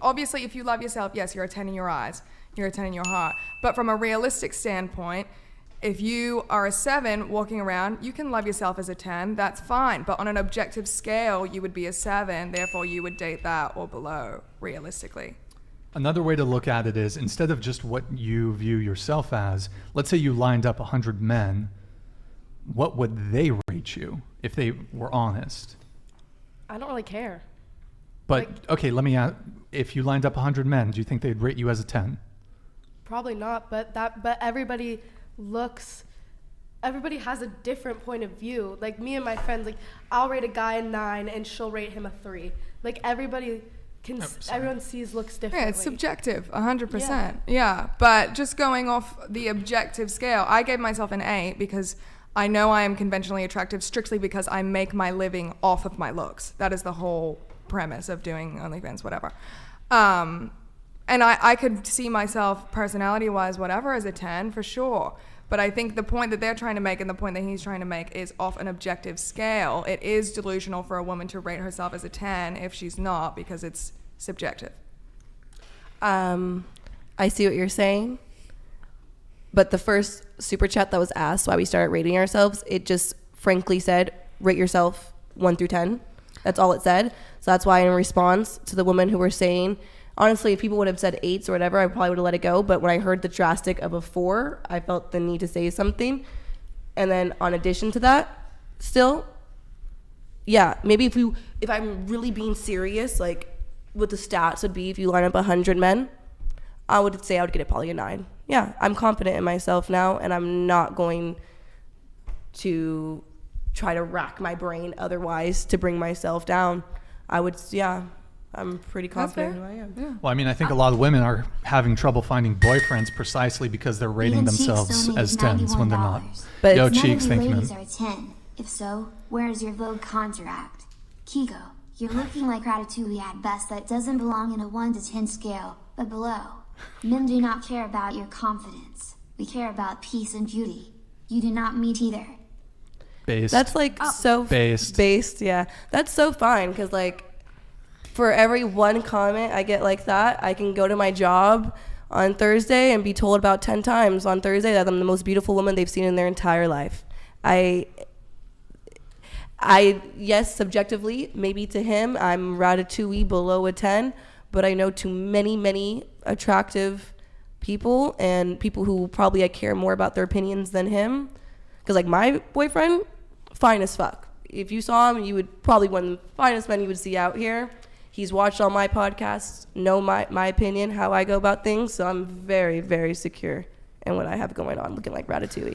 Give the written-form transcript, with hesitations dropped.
obviously if you love yourself, yes, you're a 10 in your eyes, you're a 10 in your heart. But from a realistic standpoint, if you are a 7 walking around, you can love yourself as a 10, that's fine. But on an objective scale, you would be a 7, therefore you would date that or below, realistically. Another way to look at it is, instead of just what you view yourself as, let's say you lined up 100 men, what would they rate you if they were honest? I don't really care. But, okay, let me ask, if you lined up 100 men, do you think they'd rate you as a 10? Probably not, but everybody has a different point of view. Like me and my friends, like I'll rate a guy a 9 and she'll rate him a 3. Like everybody everyone sees looks differently. Yeah, it's subjective, 100%. Yeah, but just going off the objective scale, I gave myself an 8 because I know I am conventionally attractive strictly because I make my living off of my looks. That is the whole premise of doing OnlyFans, whatever. And I could see myself personality-wise, whatever, as a 10 for sure. But I think the point that they're trying to make and the point that he's trying to make is off an objective scale. It is delusional for a woman to rate herself as a 10 if she's not, because it's subjective. I see what you're saying. But the first super chat that was asked why we started rating ourselves, it just frankly said, rate yourself 1 through 10. That's all it said. So that's why in response to the women who were saying, honestly, if people would have said 8s or whatever, I probably would have let it go. But when I heard the drastic of a 4, I felt the need to say something. And then on addition to that, still, yeah, maybe if I'm really being serious, like what the stats would be if you line up 100 men, I would say I would get it probably a 9. Yeah, I'm confident in myself now, and I'm not going to try to rack my brain otherwise to bring myself down. I'm pretty confident in who I am. Yeah. Well, I mean, I think a lot of women are having trouble finding boyfriends precisely because they're rating Even themselves Cheeks as donated 10s when they're not. $91. But Yo, None Cheeks, of you thank you, ladies man. are 10. If so, where's your Vogue contract? Kigo, you're looking like Ratatouille at best that doesn't belong in a 1 to 10 scale, but below. Men do not care about your confidence. We care about peace and beauty. You do not meet either. Based. That's like so based, yeah. That's so fine because like for every one comment I get like that, I can go to my job on Thursday and be told about 10 times on Thursday that I'm the most beautiful woman they've seen in their entire life. I yes, subjectively, maybe to him, I'm Ratatouille below a 10, but I know to many, many attractive people and people who probably I care more about their opinions than him. Because like my boyfriend, fine as fuck. If you saw him, you would probably one of the finest men you would see out here. He's watched all my podcasts, know my opinion, how I go about things. So I'm very, very secure in what I have going on, looking like Ratatouille.